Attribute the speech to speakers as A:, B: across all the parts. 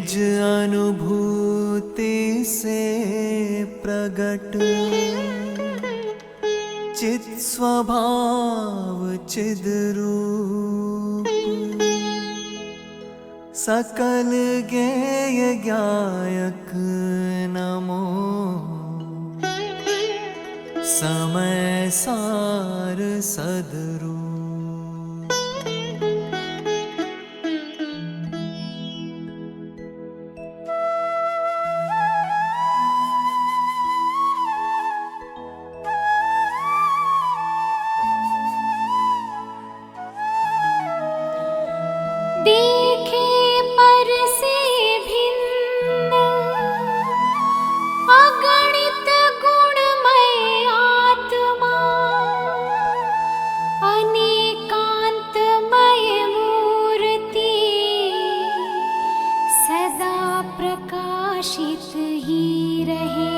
A: निज अनुभूति से प्रगट चित स्वभाव चिद रूप सकल ज्ञेय ज्ञायक नमो समय सार सदरूप।
B: देखे पर से भिन्न अगणित गुणमय आत्मा अनेकांतमय मूर्ति सदा प्रकाशित ही रहे।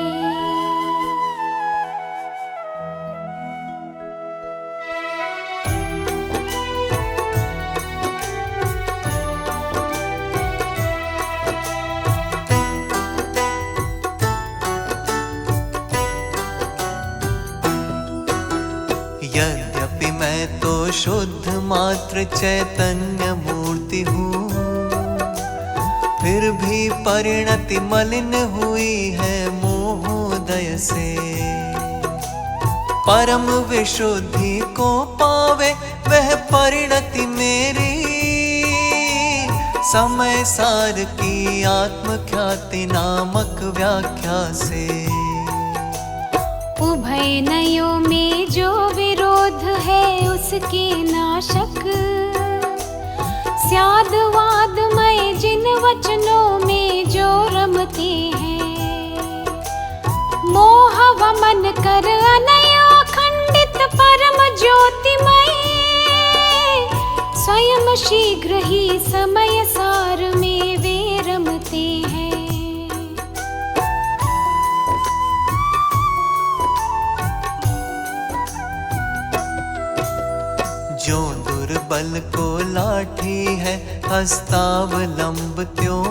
A: यद्यपि मैं तो शुद्ध मात्र चैतन्य मूर्ति हूँ, फिर भी परिणति मलिन हुई है मोहोदय से। परम विशुद्धि को पावे वह परिणति मेरी, समय सार की आत्मख्याति नामक व्याख्या से।
B: उभय नयों में जो विरोध है उसके नाशक, स्यादवादमय जिन वचनों में जो रमते हैं, मोह वमन कर अनयो खंडित परम ज्योतिमय, स्वयं शीघ्र ही समय सार में वे रमते हैं।
A: जो दुर्बल को लाठी है हस्तावलंब त्यों,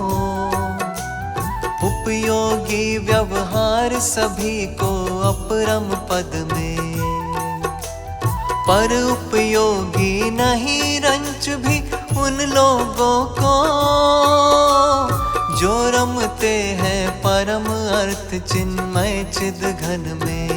A: उपयोगी व्यवहार सभी को अपरम पद में। पर उपयोगी नहीं रंच भी उन लोगों को, जो रमते हैं परम अर्थ चिन्मय चिद घन में।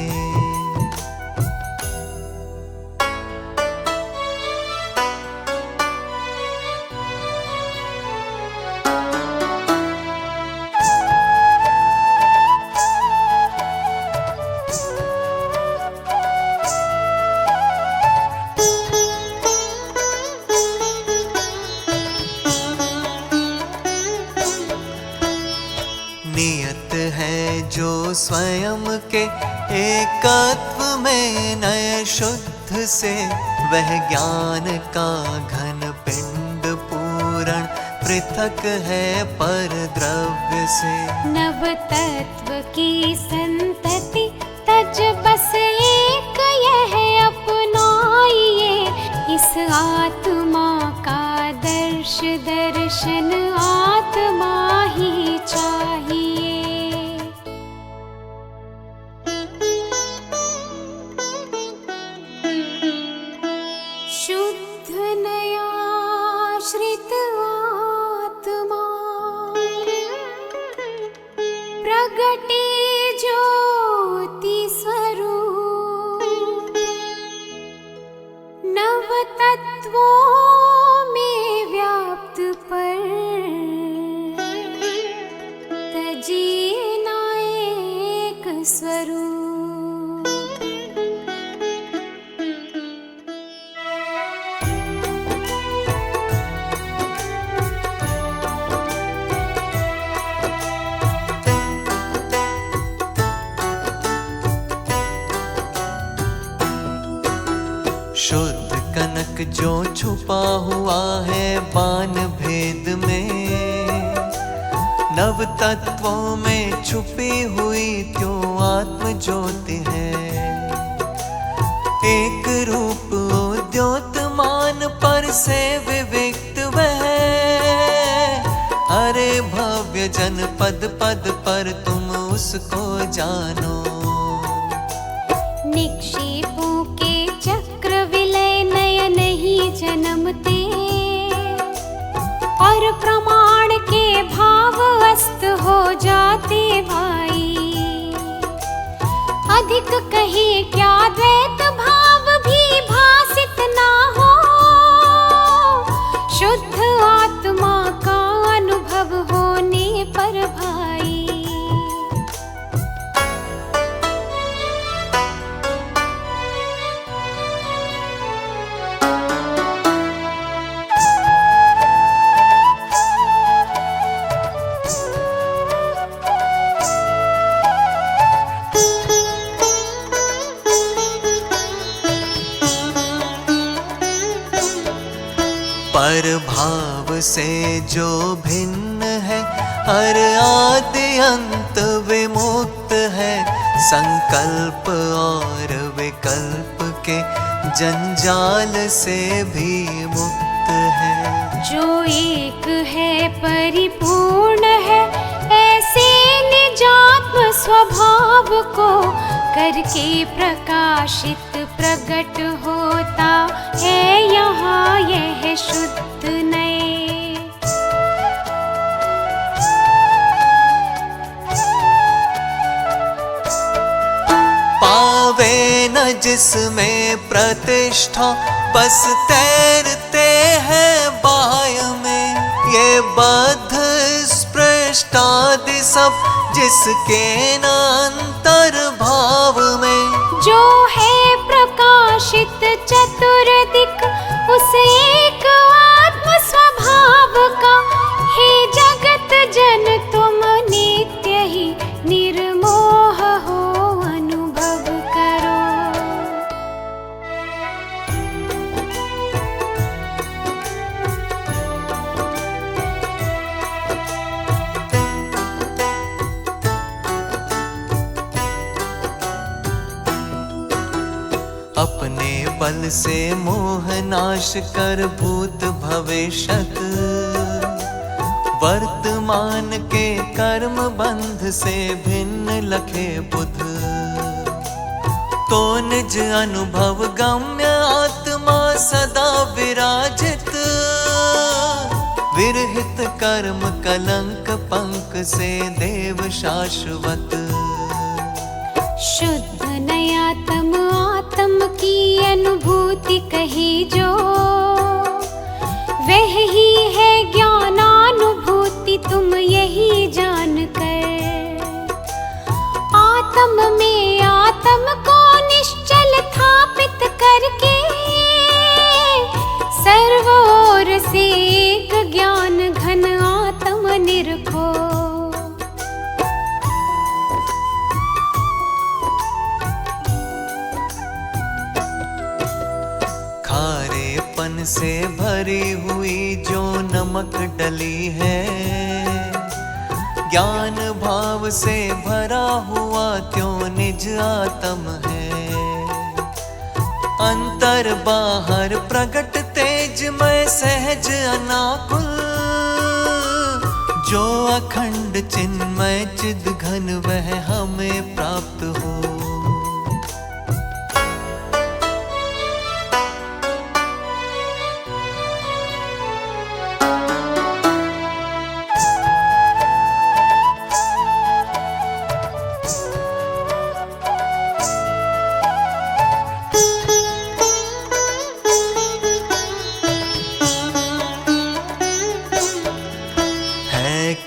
A: नियत है जो स्वयं के एकत्व में नय शुद्ध से, वह ज्ञान का घन पिंड पूरण पृथक है पर द्रव्य से।
B: नव तत्व की संतति तज बस एक यह अपनाइए, इस आत्मा का दर्शन आत्मा ही चाहिए। शुद्ध नयाश्रित आत्मा प्रगटे ज्योति स्वरूप, नव तत्वों में व्याप्त पर तजिए नायक स्वरूप।
A: शुद्ध कनक जो छुपा हुआ है बान भेद में, नव तत्वों में छुपी हुई क्यों आत्म ज्योति है। एक रूप उद्योतमान पर से विविक्त वह, हरे भव्य जन पद पद पर तुम उसको जानो।
B: निक्षेपों के चक्र विलय नयन ही जन्मते, और प्रमाण के भाव अस्त हो जाते भाई। अधिक कहे क्या द्वैत भाव भी भासित ना हो, शुद्ध आत्मा का अनुभव होने पर भाई।
A: पर भाव से जो भिन्न है, हर आदि अंत विमुक्त है। संकल्प और विकल्प के जंजाल से भी मुक्त है।
B: जो एक है परिपूर्ण है, ऐसे निजात्म स्वभाव को करके प्रकाशित प्रकट होता है यहाँ यह शुद्ध नए।
A: पावे न जिसमें प्रतिष्ठा, बस तैरते हैं बाय में। ये बद्ध स्पृष्टादि सब जिसके न अंतर भाव में।
B: जो है प्रकाशित चतुर्दिक उस एक आत्म स्वभाव का, हे जगत जन तुम नित्य ही निर्मोह हो अनुभव करो।
A: अपने बल से मोह नाश कर भूत भविष्यत, वर्तमान के कर्म बंध से भिन्न लखे बुध। तो निज अनुभव गम्य आत्मा सदा विराजित, विरहित कर्म कलंक पंक से देव शाश्वत।
B: शुद्ध नयातम आत्म की अनुभूति कही जो, वह ही है ज्ञानानुभूति तुम यही जानकर। आत्म में आत्म को निश्चल स्थापित करके, सर्व ओर से एक ज्ञान घन आत्म निरखो।
A: खारेपन से भरी हुई जो नमक डली है, ज्ञान भाव से भरा हुआ त्यों निज आत्म है। अंतर बाहर प्रकट तेजमय सहज अनाकुल, जो अखंड चिन्मय चिद घन वह हमें प्राप्त हो।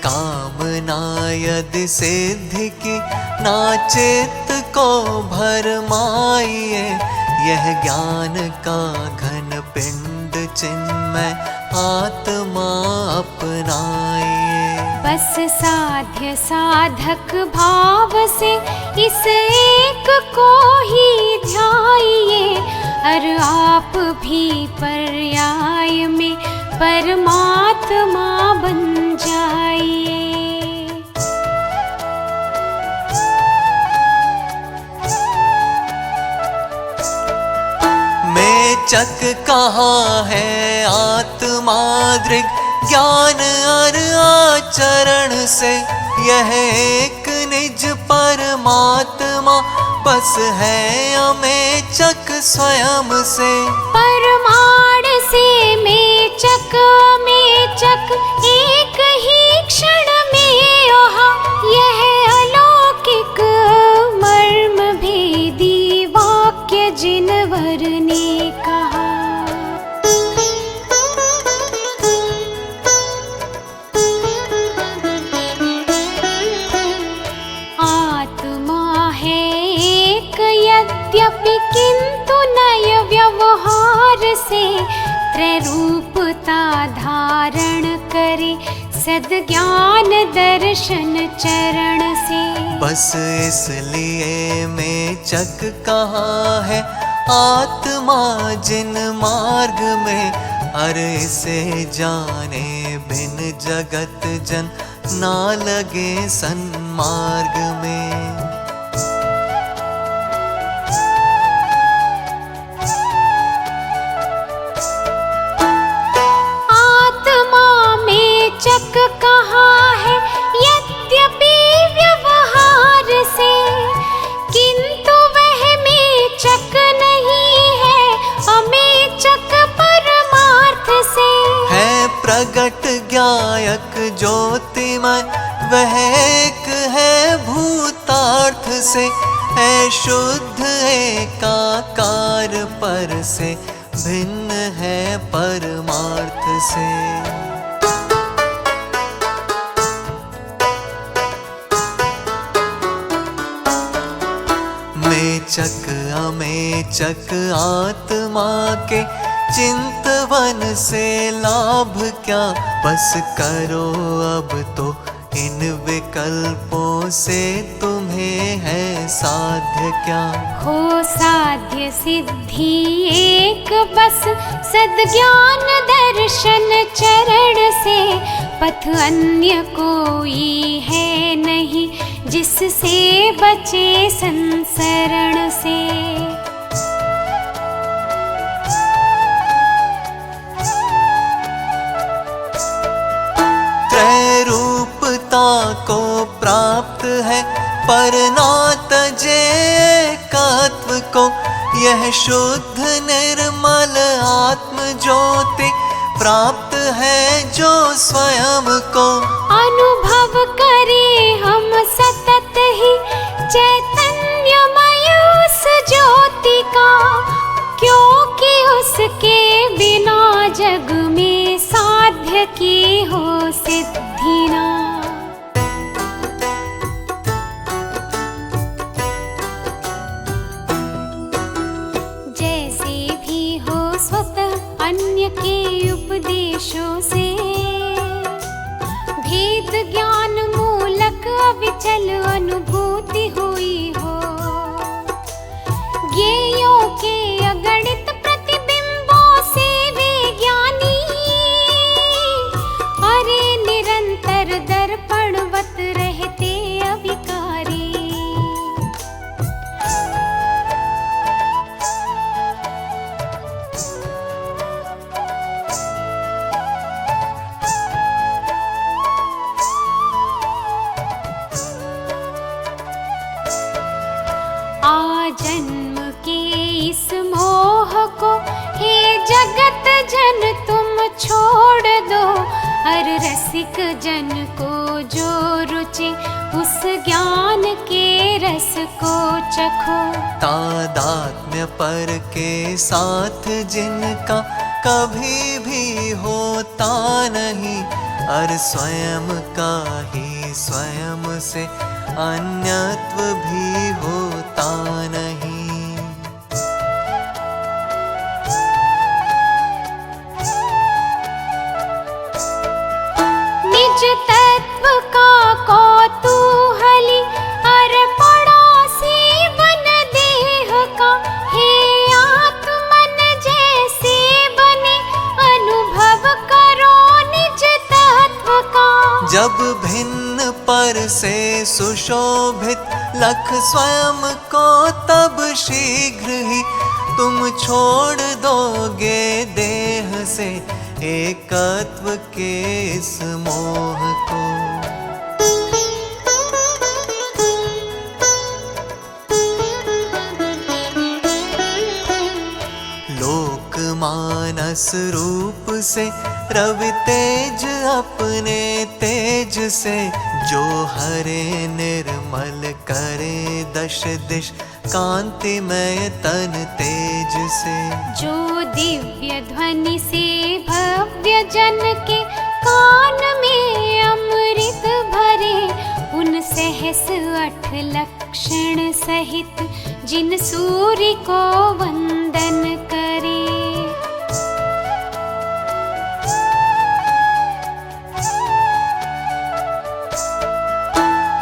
A: कामना यदि सिद्धि की, ना चित्त को भरमाइए। यह ज्ञान का घन पिंड चिन्मय आत्मा अपनाइए।
B: बस साध्य साधक भाव से इस एक को ही ध्याइए, और आप भी पर्याय में परमात्मा बन जाइए।
A: मेचक कहाँ है आत्मा दृग, ज्ञान और आचरण से यह एक निज परमात्मा बस है अमेचक स्वयं से।
B: परमाण से मेचक मेचक एक ही क्षण में ओहा, यह अलौकिक मर्म भेदी वाक्य जिनवर ने कहा। आत्मा है एक यद्यपि किंतु नय व्यवहार से, त्रैरूपता धारण करे सद्ज्ञान दर्शन चरण से।
A: बस इसलिए मेचक कहा है आत्मा जिन मार्ग में, अरे इसे जाने बिन जगत जन ना लगे सन्मार्ग में।
B: चक कहा है यद्यपि व्यवहार से, किंतु वह मेचक नहीं है अमेचक परमार्थ से। है
A: प्रगट ज्ञायक ज्योतिमय वह एक है भूतार्थ से, है शुद्ध एकाकार पर से, भिन्न है परमार्थ से। मेचक अमेचक आत्मा के चिंतवन से लाभ क्या, बस करो अब तो इन विकल्पों से तुम्हें है साध्य क्या।
B: हो साध्य सिद्धि एक बस सद्ज्ञान दर्शन चरण से, पथ अन्य कोई है नहीं जिससे बचे संसरण से।
A: त्रैरूपता को प्राप्त है पर ना तजे एकात्व को, यह शुद्ध निर्मल आत्म ज्योति प्राप्त है जो स्वयं को।
B: अनुभव करे हम सतत ही चैतन्यमय उस ज्योति का, क्योंकि उसके बिना जग में साध्य की हो सिद्धि ना। जैसे भी हो स्वतः अन्य के उपदेशों से, भेद ज्ञान मूलक अविचल अनुभूति हुई हो। ज्ञेयों के अगणित प्रतिबिंबों से वे ज्ञानी, अरे निरंतर दर्पणवत रहते अविकारी। जन्म के इस मोह को हे जगत जन तुम छोड़ दो, हर रसिक जन को जो रुचि उस ज्ञान के रस को चखो।
A: तादात्म्य पर के साथ जिनका कभी भी होता नहीं, और स्वयं का ही स्वयं से अन्यत्व भी होता नहीं।
B: निज तत्व का कौतूहली और पड़ोसी बन देह का, हे आत्मन जैसे बने अनुभव करो निज तत्व का।
A: जब भिन्न पर से सुशोभित लख स्वयं को, तब शीघ्र ही तुम छोड़ दोगे देह से एकत्व के इस मोह को। लोक मानस रूप से रवि तेज अपने तेज से, जो हरे निर्मल करे दश दिश कांतिमय तन तेज से।
B: जो दिव्य ध्वनि से भव्य जन के कान में अमृत भरे, उन सहस 8 लक्षण सहित जिन सूर्य को वंदन करे।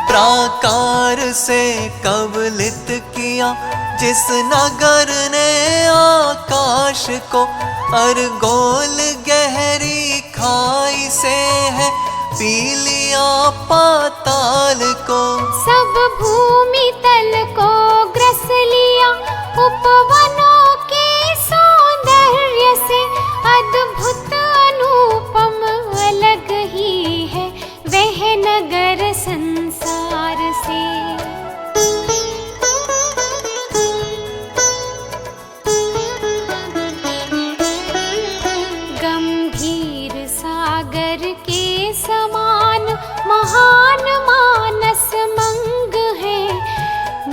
A: प्राकार से कवलित किया जिस नगर ने आकाश को, अर्गोल गहरी खाई से है पी लिया पाताल को।
B: सब भूमि तल को ग्रस लिया उपवनों के सौंदर्य से, अद्भुत अनुपम अलग ही है वह नगर संसार से। गंभीर सागर के समान महान मानस मंग है,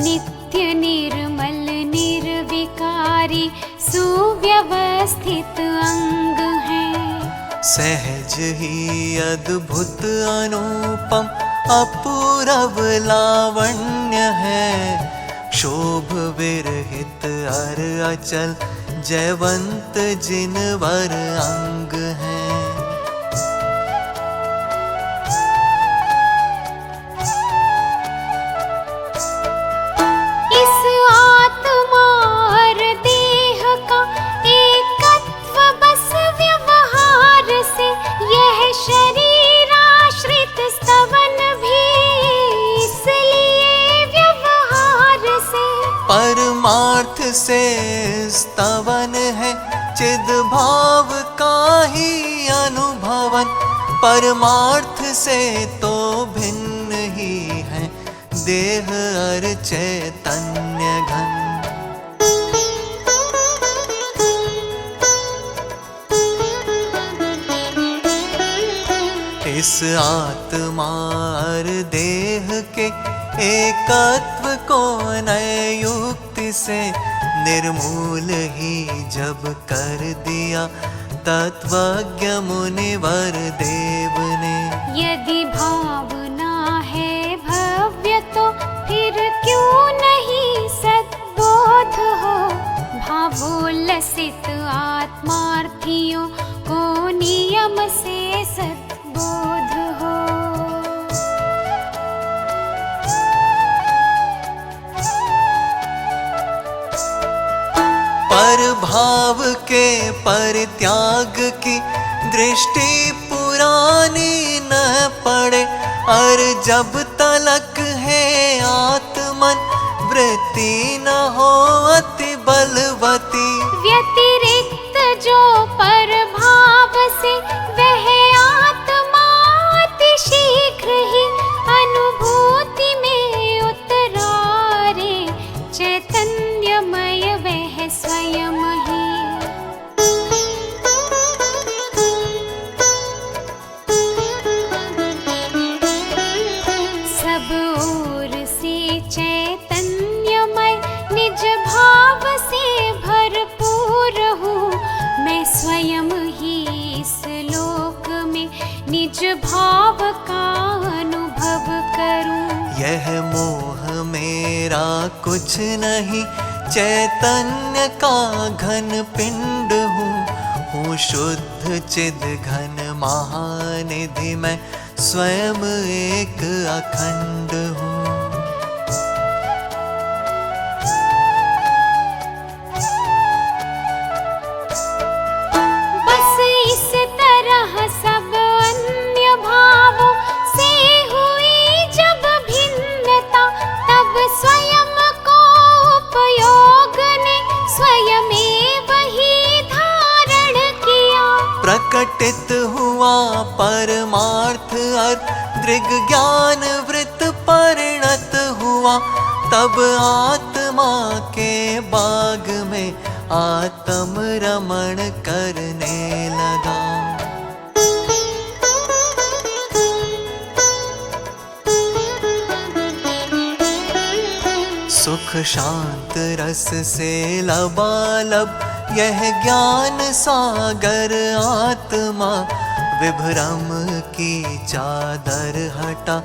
B: नित्य निर्मल निर्विकारी सुव्यवस्थित अंग है।
A: सहज ही अद्भुत अनुपम अपूरव लावण्य है, शोभ विरहित अर अचल जयवंत जिनवर अंग है।
B: इस आत्मा और देह का एकत्व बस व्यवहार से, यह शरीर आश्रित स्तवन भी इसलिए व्यवहार से।
A: परमार्थ से स्तवन है चिद भाव का ही अनुभवन, परमार्थ से तो भिन्न ही है देह और चैतन्य घन। इस आत्मा और देह के एकत्व को नए युक्ति से निर्मूल ही जब कर दिया तत्वज्ञ मुनिवर देव ने।
B: यदि भावना है भव्य तो फिर क्यों नहीं सद्बोध हो, भावोल्लसित आत्मार्थियों को नियम से सद्बोध हो।
A: पर भाव के परित्याग की दृष्टि पुरानी न पड़े, और जब तलक है आत्मन वृत्ति न हो अति बलवती।
B: व्यतिरिक्त जो पर भाव से वह आत्मा अति शीघ्र ही अनुभूति में उतरारे, चैतन्यमय वह स्वयं ही। सब ओर से चैतन्यमय निज भाव से भरपूर हूँ, मैं स्वयं ही इस लोक में निज भाव का अनुभव करूं।
A: यह मोह मेरा कुछ नहीं, चैतन्य का घन पिंड हूँ शुद्ध चिद घन महानिधि मैं स्वयं एक अखंड हूँ।
B: बस इस तरह सब अन्य भावों से हुई जब भिन्नता, तब स्वयं को उपयोग ने स्वयं वही धारण किया।
A: प्रकटित हुआ परमार्थ अर्थ, दृग ज्ञान वृत्त परिणत हुआ। तब आत्मा के बाग में आत्म रमण करने लगा। सुख शांत रस से लबालब यह ज्ञान सागर आत्मा, विभ्रम की चादर हटा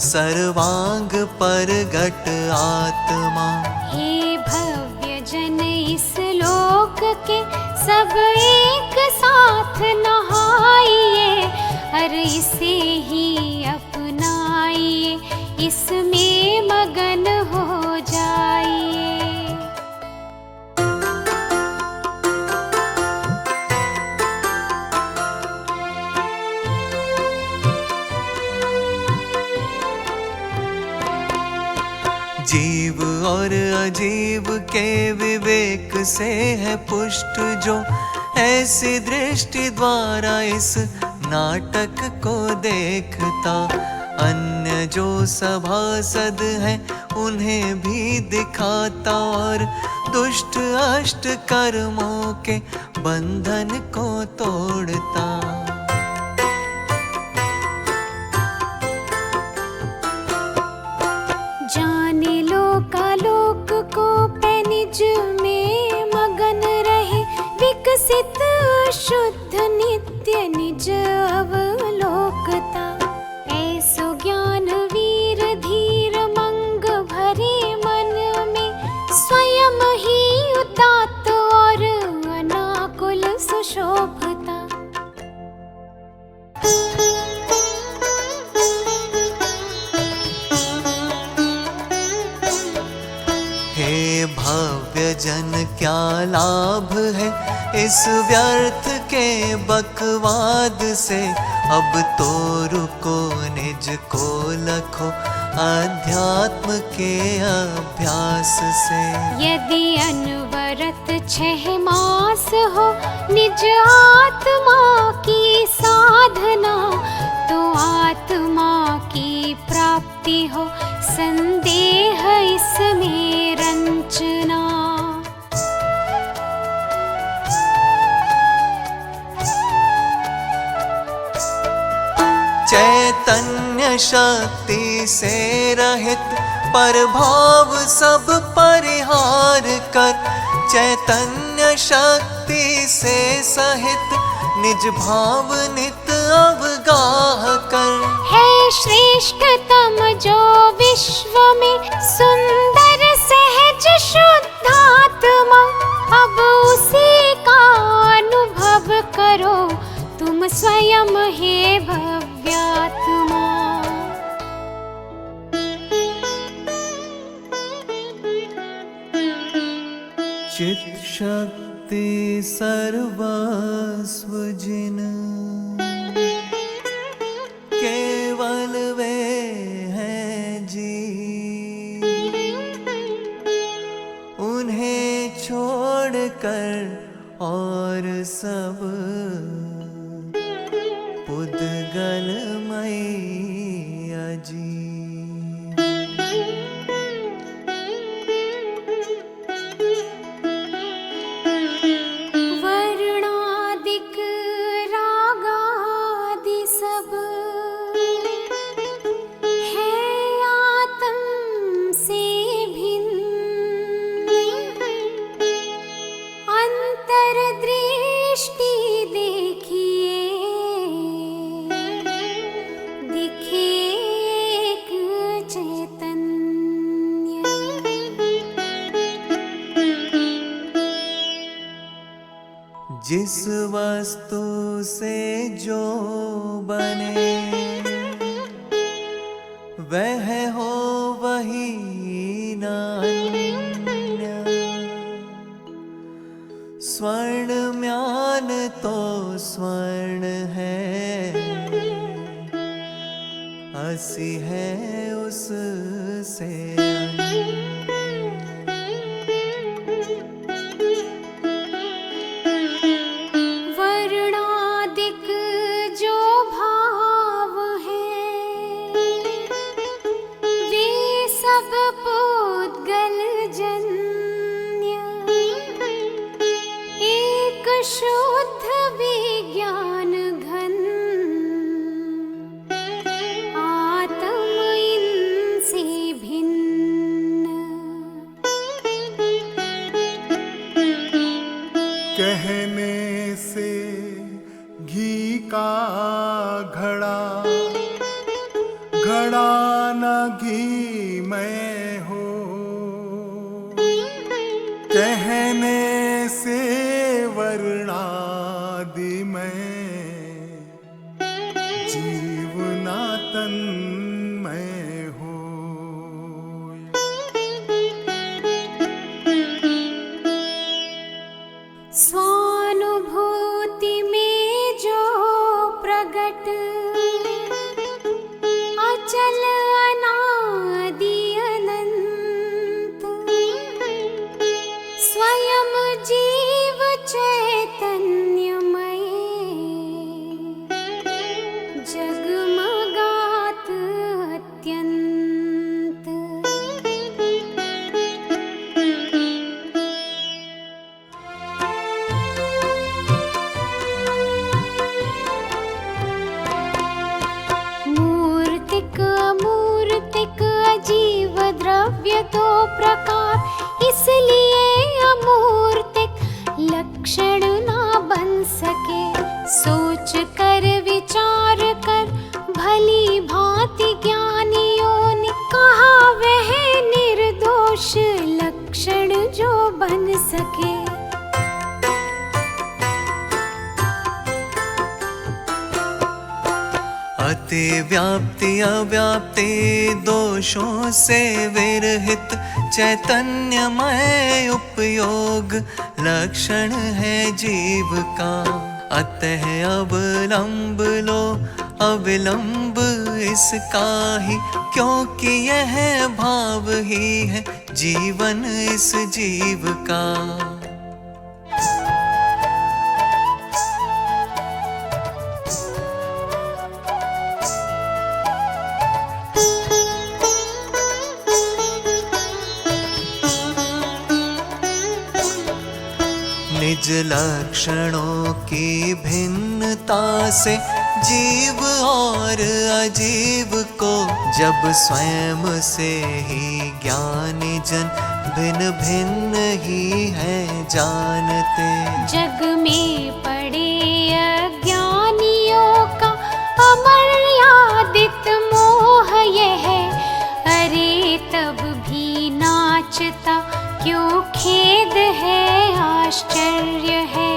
A: सर्वांग परगट आत्मा।
B: हे भव्य जन इस लोक के सब एक साथ नहाइए, और इसे ही अपनाइए, इसमें मगन हो जाइए।
A: जीव और अजीव के विवेक से है पुष्ट जो, ऐसी दृष्टि द्वारा इस नाटक को देखता। अन्य जो सभासद हैं उन्हें भी दिखाता, और दुष्ट अष्ट कर्मों के बंधन को तोड़ता।
B: जाने लोकालोक को पे निज में मगन रहे, विकसित शुद्ध नित्य निज अवलोकता। ऐसो ज्ञान वीर धीर मंग भरे मन में, स्वयं ही उदात्त और अनाकुल सुशोभता।
A: हे भव्य जन क्या लाभ है इस व्यर्थ के बकवाद से, अब तो रुको निज को लखो अध्यात्म के अभ्यास से।
B: यदि अनवरत 6 मास हो निज आत्मा की साधना, तो आत्मा की प्राप्ति हो संदेह इसमें रंचना।
A: चैतन्य शक्ति से रहित पर भाव सब परिहार कर, चैतन्य शक्ति से सहित निज भाव नित अवगाह कर।
B: है श्रेष्ठतम जो विश्व में सुंदर सहज शुद्धात्मा, अब उसी का अनुभव करो तुम स्वयं हे भव्यात्मा।
A: चित शक्ति सर्वस्व जिन, केवल वे हैं जी, उन्हें छोड़कर और सब पुद्गलमय अजी।
B: वर्णादिक रागादि सब है आत्म से भिन्न, अंतर्दृष्टि देखिए दिखे एक चैतन्य।
A: जिस वस्तु से जो बने वह हो वही न अन्य, स्वर्ण म्यान तो स्वर्ण है, हंसी है उससे अन्य।
B: शुद्ध विज्ञान घन, आत्म इनसे भिन्न।
C: कहने से घी का घड़ा, घड़ा न घी मैं हो। कहने से वर्णादि मैं, जीवना तन मैं हो।
B: स्वानुभूति में जो प्रगट, अचल अनादि अनंत, स्वयं जीव चैतन्यमय, जगमगात अत्यंत। मूर्तिक अमूर्तिक अजीव द्रव्य तो प्रकार, इसलिए अमूर्तिक लक्षण ना बन सके। सोच कर विचार कर भली भांति ज्ञानियों ने कहा, वह निर्दोष लक्षण जो बन सके।
A: अति व्याप्ति अव्याप्ति दोषों से विरहित, चैतन्यमय उपयोग लक्षण है जीव का। अतः अवलंब लो अविलंब इसका ही, क्योंकि यह भाव ही है जीवन इस जीव का। निज लक्षणों की भिन्नता से जीव और अजीव को, जब स्वयं से ही ज्ञानी जन भिन्न भिन्न ही है जानते।
B: जग में पड़े अज्ञानियों का अमर्यादित मोह यह है, अरे तब भी नाचता क्यों खेद है, आश्चर्य है।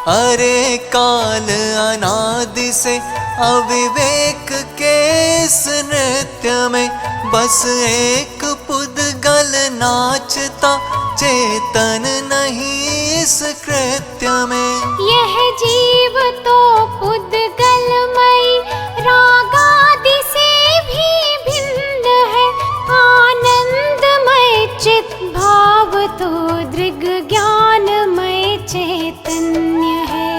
A: अरे काल अनादि से अविवेक के इस नृत्य में, बस एक पुद्गल नाचता, चेतन नहीं इस कृत्य में।
B: यह जीव तो पुद्गलमयी रागादि से भी भिन्न है, आनंदमय चित भाव तो दृग ज्ञानमय चैतन्य है।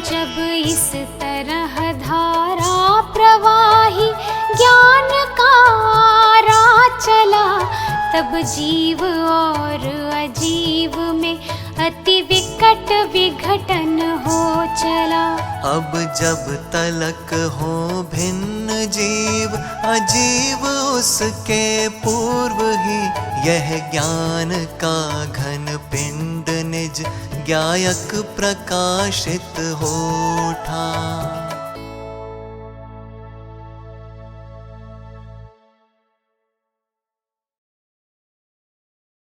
B: जब इस तरह धारा प्रवाही ज्ञान का चला, तब जीव और अजीव में अति विकट विघटन हो चला।
A: अब जब तलक हो भिन्न जीव अजीव, उसके पूर्व ही यह ज्ञान का घन पिंड निज ज्ञायक प्रकाशित हो उठा।